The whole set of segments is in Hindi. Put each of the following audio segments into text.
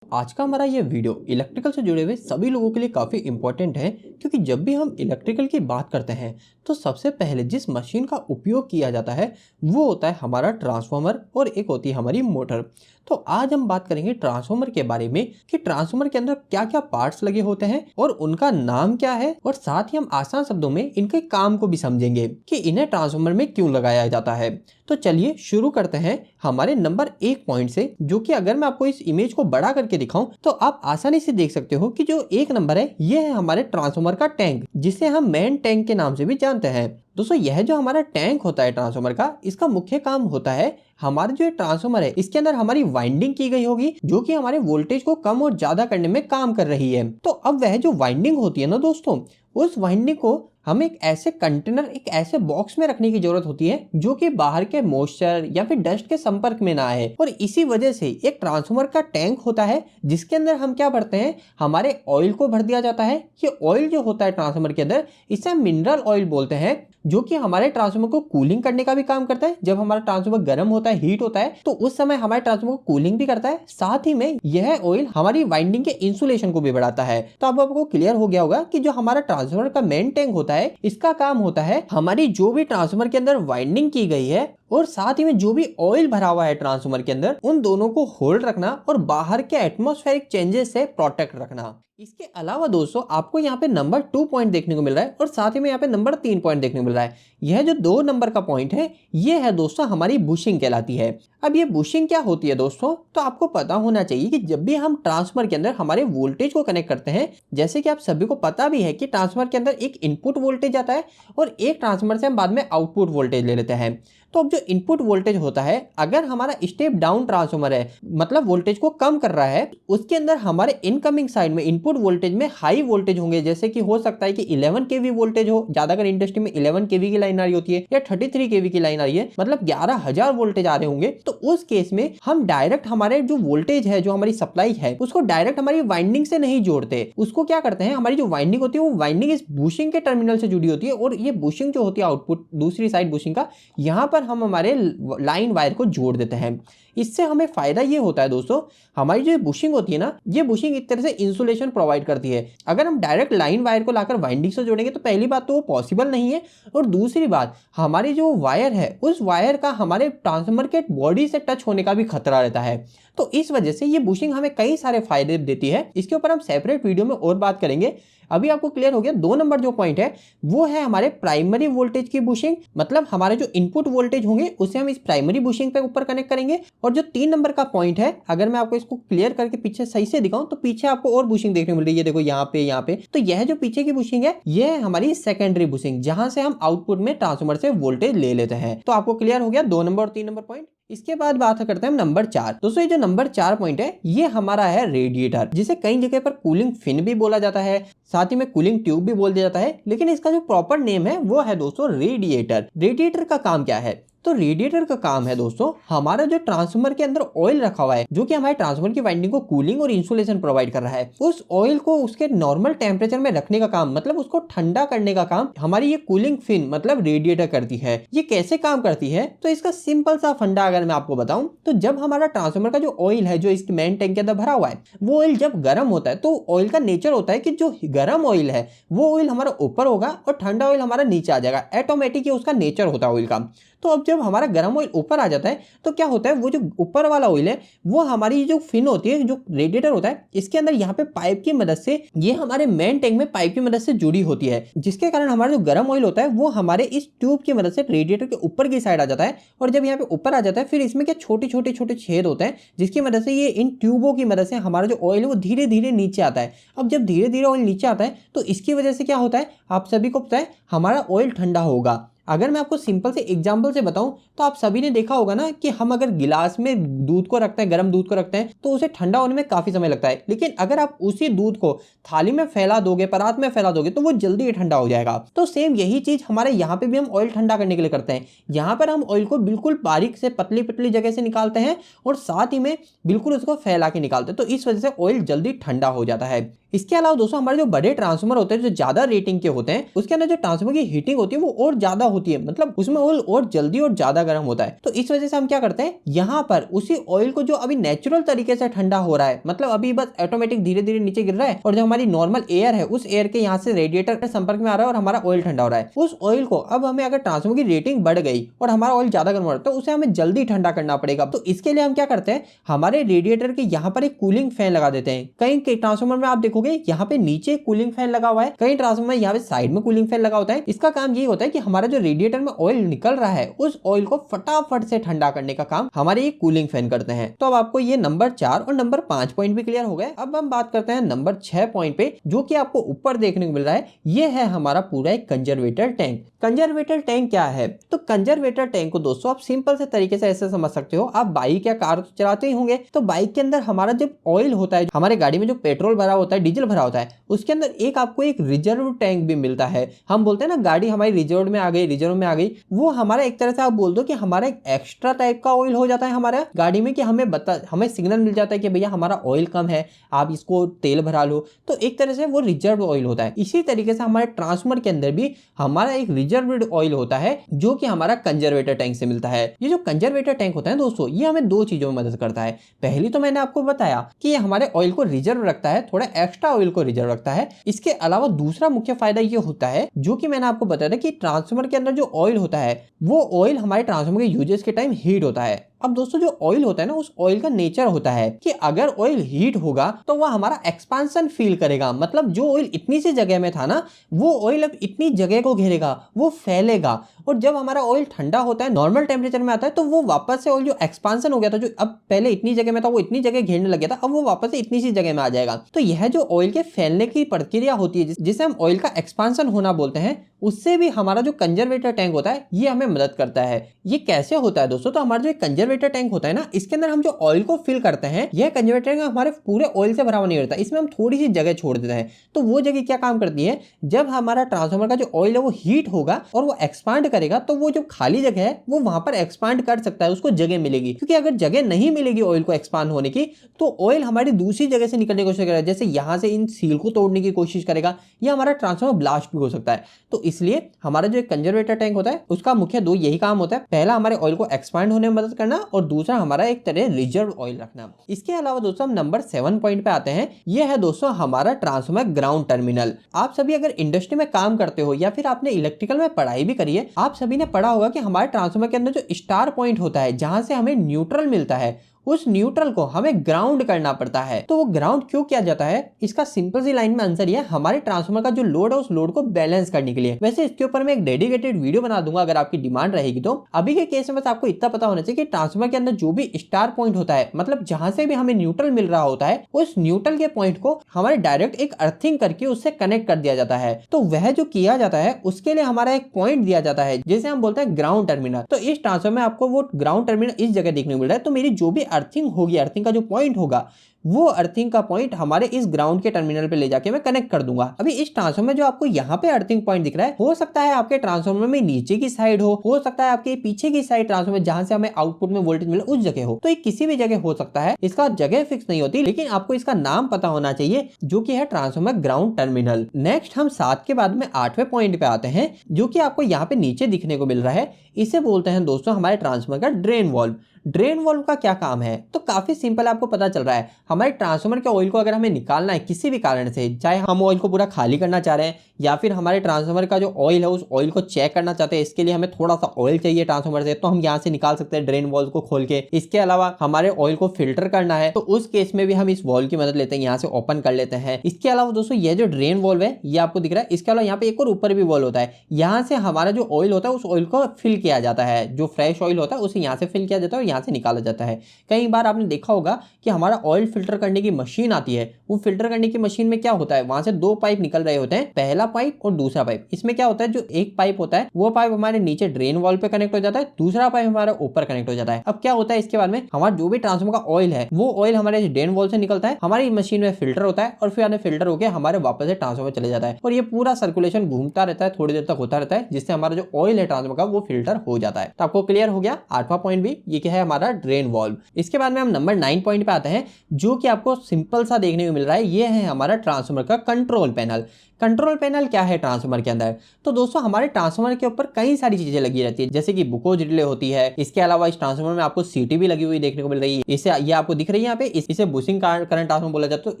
आज का हमारा ये वीडियो इलेक्ट्रिकल से जुड़े हुए सभी लोगों के लिए काफ़ी इंपॉर्टेंट है क्योंकि जब भी हम इलेक्ट्रिकल की बात करते हैं तो सबसे पहले जिस मशीन का उपयोग किया जाता है वो होता है हमारा ट्रांसफार्मर और एक होती है हमारी मोटर। तो आज हम बात करेंगे ट्रांसफार्मर के बारे में कि ट्रांसफार्मर के अंदर क्या क्या पार्ट्स लगे होते हैं और उनका नाम क्या है, और साथ ही हम आसान शब्दों में इनके काम को भी समझेंगे कि इन्हें ट्रांसफार्मर में क्यों लगाया जाता है। तो चलिए शुरू करते हैं हमारे नंबर 1 पॉइंट से, जो कि अगर मैं आपको इस इमेज को बड़ा करके दिखाऊं तो आप आसानी से देख सकते हो कि जो 1 नंबर है ये है हमारे ट्रांसफार्मर का टैंक, जिसे हम मेन टैंक के नाम से भी जानते हैं। दोस्तों यह जो हमारा टैंक होता है ट्रांसफार्मर का, इसका मुख्य काम होता है हमारे जो ट्रांसफार्मर है इसके अंदर हमारी वाइंडिंग की गई होगी जो कि हमारे वोल्टेज को कम और ज्यादा करने में काम कर रही है। तो अब वह जो वाइंडिंग होती है ना दोस्तों, उस वाइंडिंग को हमें एक ऐसे कंटेनर, एक ऐसे बॉक्स में रखने की जरूरत होती है जो कि बाहर के मॉइस्चर या फिर डस्ट के संपर्क में ना आए। और इसी वजह से एक ट्रांसफार्मर का टैंक होता है जिसके अंदर हम क्या भरते हैं, हमारे ऑयल को भर दिया जाता है। ये ऑयल जो होता है ट्रांसफार्मर के अंदर, इसे हम मिनरल ऑयल बोलते हैं, जो कि हमारे ट्रांसफार्मर को कूलिंग करने का भी काम करता है। जब हमारा ट्रांसफार्मर गर्म होता है, हीट होता है, तो उस समय हमारे ट्रांसफार्मर को कूलिंग भी करता है। साथ ही में यह ऑयल हमारी वाइंडिंग के इंसुलेशन को भी बढ़ाता है। तो अब आपको क्लियर हो गया होगा कि जो हमारा ट्रांसफार्मर का मेन टैंक होता है इसका काम होता है हमारी जो भी ट्रांसफार्मर के अंदर वाइंडिंग की गई है और साथ ही में जो भी ऑयल भरा हुआ है ट्रांसफार्मर के अंदर, उन दोनों को होल्ड रखना और बाहर के एटमॉस्फेरिक चेंजेस से प्रोटेक्ट रखना। इसके अलावा दोस्तों आपको यहाँ पे नंबर 2 पॉइंट देखने को मिल रहा है और साथ ही में यहाँ पे नंबर 3 पॉइंट देखने को मिल रहा है। यह जो 2 नंबर का पॉइंट है ये है दोस्तों हमारी बुशिंग कहलाती है। अब ये बुशिंग क्या होती है दोस्तों, तो आपको पता होना चाहिए कि जब भी हम ट्रांसफार्मर के अंदर हमारे वोल्टेज को कनेक्ट करते हैं, जैसे कि आप सभी को पता भी है कि ट्रांसफार्मर के अंदर एक इनपुट वोल्टेज आता है और एक ट्रांसफार्मर से हम बाद में आउटपुट वोल्टेज ले लेते हैं। तो अब जो इनपुट वोल्टेज होता है, अगर हमारा स्टेप डाउन ट्रांसफार्मर है, मतलब वोल्टेज को कम कर रहा है, उसके अंदर हमारे इनकमिंग साइड में इनपुट वोल्टेज में हाई वोल्टेज होंगे। जैसे कि हो सकता है कि 11 केवी वोल्टेज हो, ज्यादातर इंडस्ट्री में 11 केवी की लाइन आ रही होती है या 33 केवी की लाइन आ रही है, मतलब 11,000 वोल्टेज आ रहे होंगे। तो उस केस में हम डायरेक्ट हमारे जो वोल्टेज है, जो हमारी सप्लाई है, उसको डायरेक्ट हमारी वाइंडिंग से नहीं जोड़ते। उसको क्या करते हैं, हमारी जो वाइंडिंग होती है वो वाइंडिंग इस बुशिंग के टर्मिनल से जुड़ी होती है और ये बुशिंग जो होती है आउटपुट दूसरी साइड बुशिंग का, यहाँ पर हम हमारे लाइन वायर को जोड़ देते हैं। इससे हमें फायदा ये होता है दोस्तों, हमारी जो बुशिंग होती है ना, ये बुशिंग एक तरह से इंसुलेशन प्रोवाइड करती है। अगर हम डायरेक्ट लाइन वायर को लाकर वाइंडिंग से जोड़ेंगे तो पहली बात तो वो पॉसिबल नहीं है, और दूसरी बात हमारी जो वायर है उस वायर का हमारे ट्रांसफार्मर के बॉडी से टच होने का भी खतरा रहता है। तो इस वजह से ये बुशिंग हमें कई सारे फायदे देती है। इसके ऊपर हम सेपरेट वीडियो में और बात करेंगे। अभी आपको क्लियर हो गया। 2 नंबर जो पॉइंट है वो है हमारे प्राइमरी वोल्टेज की बुशिंग, मतलब हमारे जो इनपुट वोल्टेज होंगे उसे हम इस प्राइमरी बुशिंग पे ऊपर कनेक्ट करेंगे। और जो 3 नंबर का पॉइंट है, अगर मैं आपको इसको क्लियर करके पीछे सही से दिखाऊं तो पीछे आपको और बुशिंग देखने को मिल रही है। देखो यहाँ पे तो यह जो पीछे की बुशिंग है ये है हमारी सेकेंडरी बुशिंग, जहां से हम आउटपुट में ट्रांसफार्मर से वोल्टेज ले लेते हैं। तो आपको क्लियर हो गया 2 नंबर और 3 नंबर पॉइंट। इसके बाद बात करते हैं हम नंबर 4। दोस्तों ये जो नंबर 4 पॉइंट है ये हमारा है रेडिएटर, जिसे कई जगह पर कूलिंग फिन भी बोला जाता है, साथ ही में कूलिंग ट्यूब भी बोल दिया जाता है, लेकिन इसका जो प्रॉपर नेम है वो है दोस्तों रेडिएटर। रेडिएटर का काम क्या है, तो रेडिएटर का काम है दोस्तों हमारा जो ट्रांसफार्मर के अंदर ऑयल रखा हुआ है जो कि हमारे ट्रांसफार्मर की वाइंडिंग को कूलिंग और इंसुलेशन प्रोवाइड कर रहा है, उस ऑयल को उसके नॉर्मल टेम्परेचर में रखने का काम, मतलब उसको ठंडा करने का काम हमारी ये कूलिंग फिन मतलब रेडिएटर करती है। ये कैसे काम करती है, तो इसका सिंपल सा फंडा अगर मैं आपको बताऊं तो जब हमारा ट्रांसफार्मर का जो ऑयल है जो इसके मेन टैंक के अंदर भरा हुआ है, वो ऑयल जब गर्म होता है तो ऑयल का नेचर होता है कि जो गर्म ऑयल है वो ऑयल हमारा ऊपर होगा और ठंडा ऑयल हमारा नीचे आ जाएगा। ऑटोमेटिक ये उसका नेचर होता है ऑयल का। तो अब जब हमारा गर्म ऑयल ऊपर आ जाता है तो क्या होता है, वो जो ऊपर वाला ऑयल है वो हमारी जो फिन होती है, जो रेडिएटर होता है, इसके अंदर यहाँ पे पाइप की मदद से, ये हमारे मेन टैंक में पाइप की मदद से जुड़ी होती है, जिसके कारण हमारा जो गर्म ऑयल होता है वो हमारे इस ट्यूब की मदद से रेडिएटर के ऊपर की साइड आ जाता है। और जब यहाँ पे ऊपर आ जाता है फिर इसमें क्या छोटे छोटे छेद होते हैं, जिसकी मदद से ये इन ट्यूबों की मदद से हमारा जो ऑयल है वो धीरे धीरे नीचे आता है। अब जब धीरे धीरे ऑयल नीचे आता है तो इसकी वजह से क्या होता है, आप सभी को पता है हमारा ऑयल ठंडा होगा। अगर मैं आपको सिंपल से एग्जांपल से बताऊं तो आप सभी ने देखा होगा ना कि हम अगर गिलास में दूध को रखते हैं, गर्म दूध को रखते हैं, तो उसे ठंडा होने में काफी समय लगता है, लेकिन अगर आप उसी दूध को थाली में फैला दोगे, परात में फैला दोगे, तो वो जल्दी ही ठंडा हो जाएगा। तो सेम यही चीज हमारे यहाँ पे भी हम ऑयल ठंडा करने के लिए करते हैं। यहाँ पर हम ऑयल को बिल्कुल बारीक से पतली पतली जगह से निकालते हैं और साथ ही में बिल्कुल उसको फैला के निकालते हैं, तो इस वजह से ऑयल जल्दी ठंडा हो जाता है। इसके अलावा दोस्तों हमारे जो बड़े ट्रांसफार्मर होते हैं, जो ज्यादा रेटिंग के होते हैं, उसके अंदर जो ट्रांसफार्मर की हीटिंग होती है वो और ज्यादा होती है, मतलब उसमें ऑयल और जल्दी और ज्यादा गर्म होता है। तो इस वजह से हम क्या करते हैं, यहाँ पर उसी ऑयल को जो अभी नेचुरल तरीके से ठंडा हो रहा है, मतलब अभी बस ऑटोमेटिक धीरे धीरे नीचे गिर रहा है, और जो हमारी नॉर्मल एयर है उस एयर के यहाँ से रेडिएटर के संपर्क में आ रहा है और हमारा ऑयल ठंडा हो रहा है। उस ऑयल को अब हमें अगर ट्रांसफार्मर की रेटिंग बढ़ गई और हमारा ऑयल ज्यादा गर्म हो रहा है, तो उसे हमें जल्दी ठंडा करना पड़ेगा। तो इसके लिए हम क्या करते हैं, हमारे रेडिएटर के यहाँ पर एक कूलिंग फैन लगा देते हैं। कई ट्रांसफार्मर में आप देखोगे यहाँ पे नीचे कूलिंग फैन लगा हुआ है, कई ट्रांसफार्मर यहाँ पे साइड में कूलिंग फैन लगा होता है। इसका काम ये होता है कि हमारा जो रेडिएटर में ऑयल निकल रहा है उस ऑयल को फटाफट से ठंडा करने का काम हमारे ये कूलिंग फैन करते हैं। तो अब आपको ये नंबर 4 और नंबर 5 पॉइंट भी क्लियर हो गए। अब हम बात करते हैं नंबर 6 पॉइंट पे, जो कि आपको ऊपर देखने को मिल रहा है। ये है हमारा पूरा एक कंजर्वेटर टैंक। कंजर्वेटर टैंक क्या है, तो कंजर्वेटर टैंक को दोस्तों आप सिंपल से तरीके से ऐसे समझ सकते हो, आप बाइक या कार तो चलाते ही होंगे, तो बाइक के अंदर हमारा जब ऑयल होता है, हमारे गाड़ी में जो पेट्रोल भरा होता है, डीजल भरा होता है, उसके अंदर एक आपको एक रिजर्व टैंक भी मिलता है। हम बोलते हैं ना गाड़ी हमारी रिजर्व में आ गई, वो हमारा एक तरह से आप बोल दो कि हमारा एक एक्स्ट्रा टाइप का ऑयल हो जाता है हमारा गाड़ी में, कि हमें सिग्नल मिल जाता है कि भैया हमारा ऑयल कम है, आप इसको तेल भरा लो। तो एक तरह से वो रिजर्व ऑयल होता है। इसी तरीके से हमारे ट्रांसफार्मर के अंदर भी हमारा एक रिजर्व्ड ऑयल होता है, जो कि हमारा कंजर्वेटर टैंक से मिलता है। ये जो कंजर्वेटर टैंक होता है दोस्तों, ये हमें दो चीजों में मदद करता है। पहली तो मैंने आपको बताया कि ये हमारे ऑयल को रिजर्व रखता है, थोड़ा एक्स्ट्रा ऑयल को रिजर्व रखता है। इसके अलावा दूसरा मुख्य फायदा ये होता है, जो कि मैंने आपको बताया था, कि ट्रांसफार्मर के अंदर जो ऑयल होता है वो ऑयल हमारे ट्रांसफार्मर के यूजेस के टाइम हीट होता है। अब दोस्तों जो ऑयल होता है ना, उस ऑयल का नेचर होता है कि अगर ऑयल हीट होगा तो वह हमारा एक्सपांशन फील करेगा, मतलब जो ऑयल इतनी सी जगह में था ना, वो ऑयल अब इतनी जगह को घेरेगा, वो फैलेगा। और जब हमारा ऑयल ठंडा होता है, नॉर्मल टेम्परेचर में आता है, तो वो वापस से ऑयल जो एक्सपांशन हो गया था, जो अब पहले इतनी जगह में था वो इतनी जगह घेरने लग गया था, अब वो वापस से इतनी सी जगह में आ जाएगा। तो यह जो ऑयल के फैलने की प्रक्रिया होती है, जिसे हम ऑयल का एक्सपांशन होना बोलते हैं, उससे भी हमारा जो कंजर्वेटर टैंक होता है ये हमें मदद करता है। ये कैसे होता है दोस्तों, तो हमारा जो कंजर्वेटर टैंक होता है ना, इसके अंदर हम जो ऑयल को फिल करते हैं, यह कंजर्वेटर टैंक हमारे पूरे ऑयल से भरा हुआ नहीं रहता, इसमें हम थोड़ी सी जगह छोड़ देते हैं। तो वो जगह क्या काम करती है, जब हमारा ट्रांसफार्मर का जो ऑयल है वो हीट होगा और वो एक्सपांड करेगा, तो वो जो खाली जगह है वो वहां पर एक्सपांड कर सकता है, उसको जगह मिलेगी। क्योंकि अगर जगह नहीं मिलेगी ऑयल को एक्सपांड होने की, तो ऑयल हमारी दूसरी जगह से निकलने की कोशिश करेगा, जैसे यहां से इन सील को तोड़ने की कोशिश करेगा, या हमारा ट्रांसफार्मर ब्लास्ट भी हो सकता है। तो इसलिए हमारा जो कंजर्वेटर टैंक होता है उसका मुख्य दो यही काम होता है, पहला हमारे ऑयल को एक्सपांड होने में मदद करना, और दूसरा हमारा एक तरह रिजर्व ऑयल रखना। इसके अलावा दोस्तों हम नंबर 7 पॉइंट पे आते हैं। यह है दोस्तों हमारा ट्रांसफार्मर ग्राउंड टर्मिनल। आप सभी अगर इंडस्ट्री में काम करते हो या फिर आपने इलेक्ट्रिकल में पढ़ाई भी करी है, आप सभी ने पढ़ा होगा कि हमारे ट्रांसफार्मर के अंदर जो स्टार पॉइंट होता है, जहां से हमें न्यूट्रल मिलता है, उस न्यूट्रल को हमें ग्राउंड करना पड़ता है। तो वो ग्राउंड क्यों किया जाता है, इसका सिंपल सी लाइन में आंसर ये है, हमारे ट्रांसफार्मर का जो लोड है उस लोड को बैलेंस करने के लिए। वैसे इसके ऊपर मैं एक डेडिकेटेड वीडियो बना दूंगा अगर आपकी डिमांड रहेगी तो। अभी के केस में बस आपको इतना पता होना चाहिए कि ट्रांसफार्मर के अंदर जो भी स्टार पॉइंट होता है, मतलब जहां से भी हमें न्यूट्रल मिल रहा होता है, उस न्यूट्रल के पॉइंट को हमारे डायरेक्ट एक अर्थिंग करके उससे कनेक्ट कर दिया जाता है। तो वह जो किया जाता है उसके लिए हमारा एक पॉइंट दिया जाता है, जिसे हम बोलते हैं ग्राउंड टर्मिनल। तो इस ट्रांसफार्मर में आपको वो ग्राउंड टर्मिनल इस जगह देखने को मिल रहा है। तो मेरी जो भी अर्थिंग होगी, अर्थिंग का जो पॉइंट होगा, वो अर्थिंग का पॉइंट हमारे इस ग्राउंड के टर्मिनल पे ले जाके मैं कनेक्ट कर दूंगा। अभी इस ट्रांसफार्मर में जो आपको यहाँ पे अर्थिंग पॉइंट दिख रहा है, हो सकता है आपके ट्रांसफार्मर में नीचे की साइड हो सकता है आपके पीछे की साइड ट्रांसफार्मर जहां से हमें आउटपुट में वोल्टेज मिले उस जगह हो। तो ये किसी भी जगह हो सकता है, इसका जगह फिक्स नहीं होती, लेकिन आपको इसका नाम पता होना चाहिए, जो कि है ट्रांसफार्मर ग्राउंड टर्मिनल। नेक्स्ट हम 7 के बाद में 8वें पॉइंट पे आते हैं, जो कि आपको यहाँ पे नीचे दिखने को मिल रहा है। इसे बोलते हैं दोस्तों हमारे ट्रांसफार्मर का ड्रेन वॉल्व। ड्रेन वॉल्व का क्या काम है, तो काफी सिंपल आपको पता चल रहा है। हमारे ट्रांसफार्मर के ऑयल को अगर हमें निकालना है किसी भी कारण से, चाहे हम ऑयल को पूरा खाली करना चाह रहे हैं या फिर हमारे ट्रांसफार्मर का जो ऑयल है उस ऑयल को चेक करना चाहते हैं, इसके लिए हमें थोड़ा सा ऑयल चाहिए ट्रांसफार्मर से, तो हम यहाँ से निकाल सकते हैं ड्रेन वॉल्व को खोल के। इसके अलावा हमारे ऑयल को फिल्टर करना है, तो उस केस में भी हम इस वॉल्व की मदद लेते हैं, यहाँ से ओपन कर लेते हैं। इसके अलावा दोस्तों ये जो ड्रेन वॉल्व है ये आपको दिख रहा है, इसके अलावा यहाँ पे एक और ऊपर भी वॉल्व होता है, यहाँ से हमारा जो ऑयल होता है उस ऑयल को फिल किया जाता है, जो फ्रेश ऑयल होता है उसे यहाँ से फिल किया जाता है और यहाँ से निकाला जाता है। कई बार आपने देखा होगा कि हमारा ऑयल फिल्टर करने की मशीन आती है, वो फिल्टर करने की मशीन में क्या होता है, वहां से 2 पाइप निकल रहे होते हैं, पहला पाइप और दूसरा पाइप। इसमें क्या होता है, जो एक पाइप होता है वो पाइप हमारे नीचे ड्रेन वॉल पे कनेक्ट हो जाता है, दूसरा पाइप हमारा ऊपर कनेक्ट हो जाता है। अब क्या होता है इसके बाद में, हमारा जो भी ट्रांसफार्मर का ऑयल है वो ऑयल हमारे ड्रेन वॉल से निकलता है, हमारी मशीन में फिल्टर होता है और फिर फिल्टर होकर हमारे वापस से ट्रांसफार्मर चले जाता है, और ये पूरा सर्कुलेशन घूमता रहता है, थोड़ी देर तक होता रहता है, जिससे हमारा जो ऑयल है ट्रांसफार्मर का वो फिल्टर हो जाता है। तो आपको क्लियर हो गया 8वां पॉइंट भी, ये क्या है हमारा ड्रेन वॉल्व। इसके बाद में हम नंबर 9 पॉइंट पे आते हैं, जो कि आपको सिंपल सा देखने को मिल रहा है, ये है हमारा ट्रांसफार्मर का कंट्रोल पैनल। कंट्रोल पैनल क्या है ट्रांसफार्मर के अंदर? तो दोस्तों हमारे ट्रांसफार्मर के ऊपर कई सारी चीजें लगी रहती है, जैसे कि बुकोज रिले होती है। इसके अलावा इस ट्रांसफार्मर में आपको सीटी भी लगी हुई देखने को मिल रही है। इसे ये आपको दिख रही है यहाँ पे, इसे बुशिंग करंट ट्रांसफार्मर बोला जाता है। तो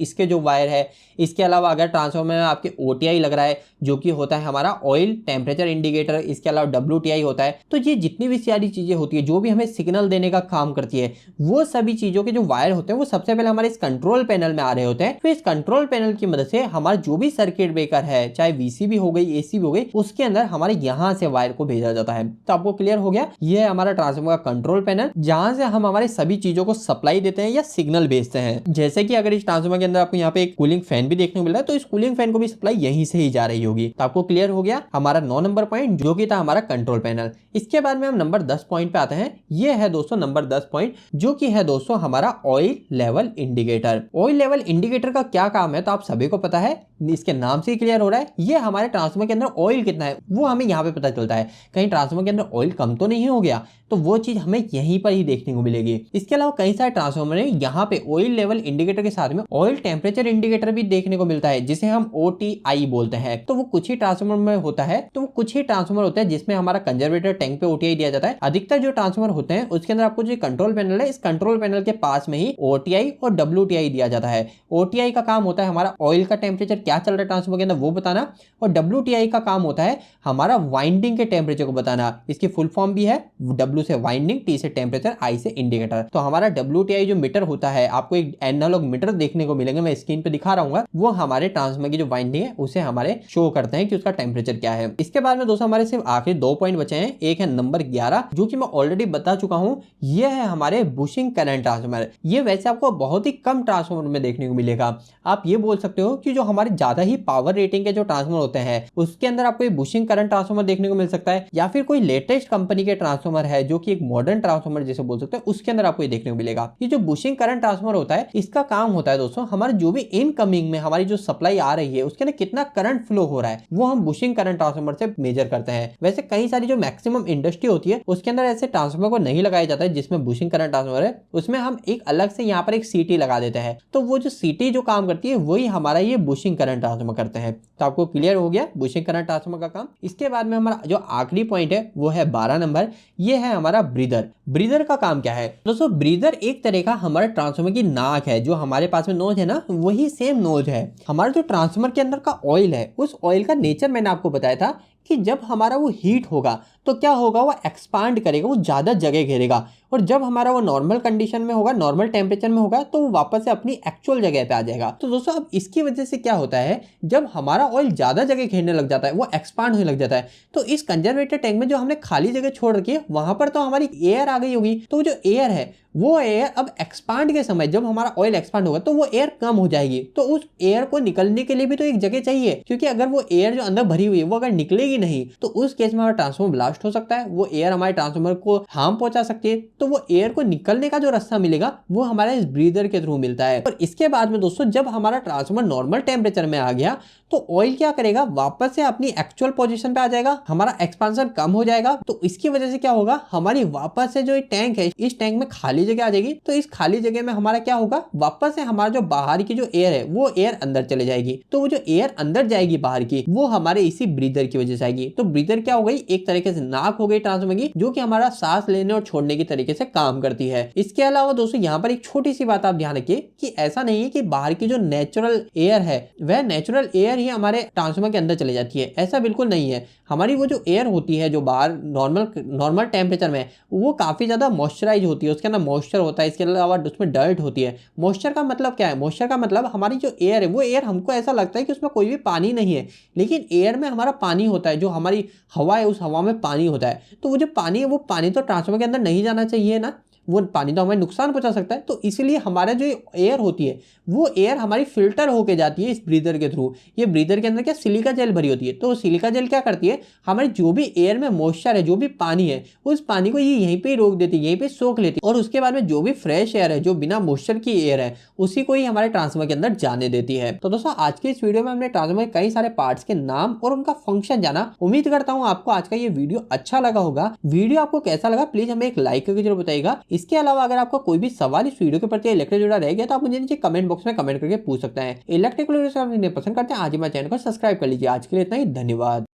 इसके जो वायर है, इसके अलावा अगर ट्रांसफार्मर में आपके ओटीआई लग रहा है, जो कि होता है हमारा ऑयल टेम्परेचर इंडिकेटर, इसके अलावा WTI होता है। तो ये जितनी भी सारी चीजें होती है जो भी हमें सिग्नल देने का काम करती है, वो सभी चीजों के जो वायर होते हैं वो सबसे पहले हमारे इस कंट्रोल पैनल में आ रहे होते हैं। फिर इस कंट्रोल पैनल की मदद से हमारा जो भी सर्किट ब्रेकर है, चाहे VCB हो गई, AC भी हो गई, उसके अंदर हमारे यहाँ से वायर को भेजा जाता है। तो आपको क्लियर हो गया, ये है हमारा ट्रांसफार्मर का कंट्रोल पैनल, जहां से हम हमारे सभी चीजों को सप्लाई देते हैं या सिग्नल भेजते हैं। जैसे कि अगर इस ट्रांसफार्मर के अंदर आपको यहाँ पे एक कूलिंग फैन भी देखने को मिल रहा है, तो इस कूलिंग फैन को भी सप्लाई यहीं से ही जा रही होगी। तो आपको क्लियर हो गया हमारा 9 नंबर पॉइंट, जो कि था हमारा कंट्रोल पैनल। इसके बाद में हम नंबर 10 पॉइंट पे आते हैं। ये है दोस्तों नंबर 10 पॉइंट, जो कि है दोस्तों हमारा oil level indicator. Oil level indicator का क्या काम है तो आप सभी को पता है, इसके नाम से ही क्लियर हो रहा है। ये हमारे ट्रांसफार्मर के अंदर ऑयल कितना है वो हमें यहाँ पे पता चलता है। कहीं ट्रांसफार्मर के अंदर ऑयल कम तो नहीं हो गया, तो वो चीज हमें यहीं पर ही देखने को मिलेगी। इसके अलावा कई सारे ट्रांसफार्मर है, यहाँ पे ऑयल लेवल इंडिकेटर के साथ में ऑयल टेम्परेचर इंडिकेटर भी देखने को मिलता है, जिसे हम OTI बोलते हैं। तो वो कुछ ही ट्रांसफार्मर में होता है, तो वो कुछ ही ट्रांसफार्मर होता है जिसमें हमारा कंजर्वेटर टैंक पे OTI दिया जाता है। अधिकतर जो ट्रांसफार्मर होते हैं उसके अंदर आपको जो कंट्रोल पैनल है, इस कंट्रोल पैनल के पास में ही OTI और WTI दिया जाता है। OTI का काम होता है हमारा ऑयल का टेम्परेचर क्या चल रहा है ट्रांसफार्मर के अंदर वो बताना, और WTI का काम होता है हमारा वाइंडिंग के टेम्परेचर को बताना। इसकी फुल फॉर्म भी है, W से वाइंडिंग, T से टेम्परेचर, I से इंडिकेटर। तो हमारा WTI जो मीटर होता है, आपको एक एनालॉग मीटर देखने को मिलेंगे, मैं स्क्रीन पे दिखा रहा हूँ, वो हमारे ट्रांसफार्मर की जो वाइंडिंग है उसे हमारे शो करते हैं कि उसका टेम्परेचर क्या है। इसके बाद में दोस्तों हमारे सिर्फ आखिरी 2 पॉइंट बचे हैं। एक है नंबर 11, जो कि मैं ऑलरेडी बता चुका हूँ, ये है हमारे बुशिंग करंट ट्रांसफार्मर। ये वैसे आपको बहुत ही कम ट्रांसफार्मर में देखने को मिलेगा। आप ये बोल सकते हो कि जो हमारे ज्यादा ही पावर रेटिंग के जो ट्रांसफार्मर होते हैं उसके अंदर आपको ये बुशिंग करंट ट्रांसफार्मर देखने को मिल सकता है, या फिर कोई लेटेस्ट कंपनी के ट्रांसफार्मर है जो कि एक मॉडर्न ट्रांसफार्मर जैसे बोल सकते हैं, उसके अंदर आपको ये देखने को मिलेगा। ये जो बुशिंग करंट ट्रांसफार्मर होता है, इसका काम होता है दोस्तों हमारे जो भी इनकमिंग में हमारी जो सप्लाई आ रही है उसके अंदर कितना करंट फ्लो हो रहा है, वो हम बुशिंग करंट ट्रांसफार्मर से मेजर करते हैं। वैसे कई सारी जो मैक्सिमम इंडस्ट्री होती है उसके अंदर ऐसे ट्रांसफार्मर को नहीं लगाया जाता है जिसमें बुशिंग करंट ट्रांसफार्मर है, उसमें हम एक अलग से यहाँ पर एक सीटी लगा देते हैं। तो वो जो सीटी जो काम करती है वही हमारा ये बुशिंग करंट ट्रांसफार्मर करते हैं। तो आपको क्लियर हो गया बुशिंग करंट ट्रांसफार्मर का काम। इसके बाद में हमारा जो आखिरी पॉइंट है वो है 12 नंबर, ये है हमारा ब्रीदर। ब्रीदर का काम क्या है दोस्तों? ब्रीदर एक तरह का हमारे ट्रांसफार्मर की नाक है। जो हमारे पास में नोज है ना, वही सेम नोज है। हमारे जो ट्रांसफार्मर के अंदर का ऑयल है, उस ऑयल का नेचर मैंने आपको बताया था कि जब हमारा वो हीट होगा तो क्या होगा, वो एक्सपांड करेगा, वो ज़्यादा जगह घेरेगा, और जब हमारा वो नॉर्मल कंडीशन में होगा, नॉर्मल टेम्परेचर में होगा, तो वो वापस से अपनी एक्चुअल जगह पे आ जाएगा। तो दोस्तों अब इसकी वजह से क्या होता है, जब हमारा ऑयल ज़्यादा जगह घेरने लग जाता है, वो एक्सपांड होने लग जाता है, तो इस कंजर्वेटर टैंक में जो हमने खाली जगह छोड़ रखी है वहां पर तो हमारी एयर आ गई होगी। तो जो एयर है वो एयर अब एक्सपांड के समय जब हमारा ऑयल एक्सपांड होगा तो वो एयर कम हो जाएगी। तो उस एयर को निकलने के लिए भी तो एक जगह चाहिए, क्योंकि अगर वो एयर जो अंदर भरी हुई है वो अगर निकलेगी नहीं तो उस केस में हमारा ट्रांसफार्मर ब्लास्ट हो सकता है, वो एयर हमारे ट्रांसफार्मर को हार्म पहुंचा सकती है। तो वो एयर को निकलने का जो रास्ता मिलेगा वो हमारे इस ब्रीदर के थ्रू मिलता है। और इसके बाद में दोस्तों जब हमारा ट्रांसफार्मर नॉर्मल टेम्परेचर में आ गया तो ऑयल क्या करेगा, वापस से अपनी एक्चुअल पोजीशन पे आ जाएगा, हमारा एक्सपांशन कम हो जाएगा। तो इसकी वजह से क्या होगा, हमारी वापस से जो टैंक है, इस टैंक में खाली जगह आ जाएगी। तो इस खाली जगह में हमारा क्या होगा, वापस से हमारा जो बाहर की जो एयर है वो एयर अंदर चले जाएगी। तो वो जो एयर अंदर जाएगी बाहर की, वो हमारे इसी ब्रीदर की वजह से आएगी। तो ब्रीदर क्या हो गई, एक तरीके से नाक हो गई ट्रांसफार्मर की, जो कि हमारा सांस लेने और छोड़ने की तरीके से काम करती है। इसके अलावा दोस्तों यहाँ पर एक छोटी सी बात आप ध्यान रखिए कि ऐसा नहीं है कि बाहर की जो नेचुरल एयर है वह नेचुरल एयर ही हमारे ट्रांसफार्मर के अंदर चली जाती है, ऐसा बिल्कुल नहीं है। हमारी वो जो एयर होती है जो बाहर नॉर्मल टेम्परेचर में, वो काफी ज्यादा मॉइस्चराइज होती है, उसके अंदर मॉइस्चर होता है, इसके अलावा उसमें डर्ट होती है। मॉइस्चर का मतलब क्या है, मॉइस्चर का मतलब हमारी जो एयर है वो एयर हमको ऐसा लगता है कि उसमें कोई भी पानी नहीं है, लेकिन एयर में हमारा पानी होता है, जो हमारी हवा है उस हवा में पानी होता है। तो वो जो पानी है वो पानी तो ट्रांसफार्मर के अंदर नहीं जाना चाहिए ना, वो पानी तो हमें नुकसान पहुंचा सकता है। तो इसीलिए हमारा जो एयर होती है वो एयर हमारी फिल्टर होके जाती है इस ब्रीदर के थ्रू। ये ब्रीदर के अंदर क्या सिलिका जेल भरी होती है, तो सिलिका जेल क्या करती है, हमारी जो भी एयर में मॉइस्चर है, जो भी पानी है, उस पानी को ये यहीं पे ही रोक देती है, यहीं पे सोख लेती है, और उसके बाद में जो भी फ्रेश एयर है, जो बिना मॉइस्चर की एयर है, उसी को ही हमारे ट्रांसफार्मर के अंदर जाने देती है। तो दोस्तों आज के इस वीडियो में हमने ट्रांसफार्मर के कई सारे पार्ट्स के नाम और उनका फंक्शन जाना। उम्मीद करता हूँ आपको आज का ये वीडियो अच्छा लगा होगा। वीडियो आपको कैसा लगा प्लीज हमें एक लाइक करके जरूर बताइएगा। इसके अलावा अगर आपका कोई भी सवाल इस वीडियो के प्रति इलेक्ट्रिक जुड़ा रह गया तो आप मुझे नीचे कमेंट बॉक्स में कमेंट करके पूछ सकते हैं। इलेक्ट्रिकल वीडियो पसंद करते हैं आज हमारे चैनल को सब्सक्राइब कर लीजिए। आज के लिए इतना ही, धन्यवाद।